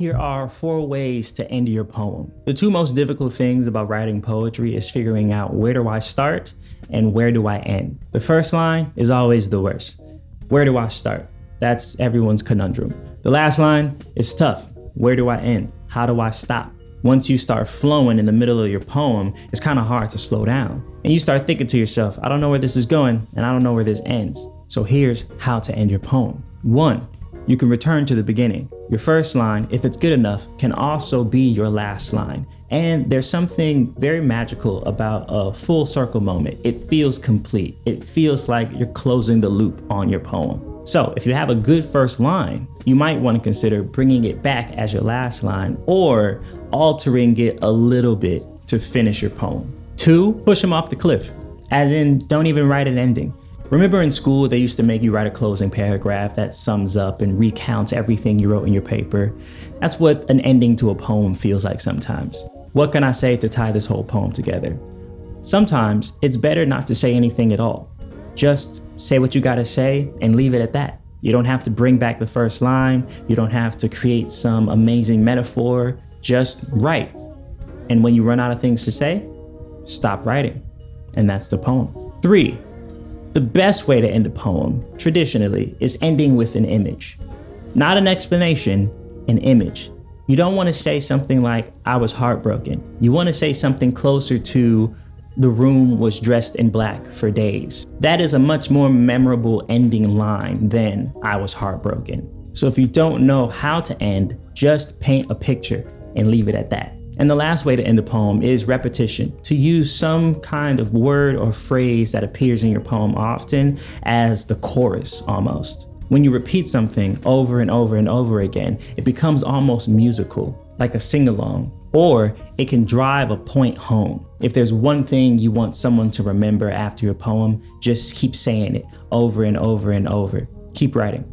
Here are 4 ways to end your poem. The 2 most difficult things about writing poetry is figuring out where do I start and where do I end. The first line is always the worst. Where do I start? That's everyone's conundrum. The last line is tough. Where do I end? How do I stop? Once you start flowing in the middle of your poem, it's kind of hard to slow down. And you start thinking to yourself, I don't know where this is going and I don't know where this ends. So here's how to end your poem. 1, you can return to the beginning. Your first line, if it's good enough, can also be your last line. And there's something very magical about a full circle moment. It feels complete. It feels like you're closing the loop on your poem. So if you have a good first line, you might want to consider bringing it back as your last line or altering it a little bit to finish your poem. 2, push them off the cliff, as in don't even write an ending. Remember in school, they used to make you write a closing paragraph that sums up and recounts everything you wrote in your paper. That's what an ending to a poem feels like sometimes. What can I say to tie this whole poem together? Sometimes it's better not to say anything at all. Just say what you gotta say and leave it at that. You don't have to bring back the first line. You don't have to create some amazing metaphor. Just write. And when you run out of things to say, stop writing. And that's the poem. 3, the best way to end a poem, traditionally, is ending with an image. Not an explanation, an image. You don't want to say something like, I was heartbroken. You want to say something closer to, the room was dressed in black for days. That is a much more memorable ending line than, I was heartbroken. So if you don't know how to end, just paint a picture and leave it at that. And the last way to end a poem is repetition, to use some kind of word or phrase that appears in your poem often as the chorus almost. When you repeat something over and over and over again, it becomes almost musical, like a sing-along, or it can drive a point home. If there's one thing you want someone to remember after your poem, just keep saying it over and over and over. Keep writing.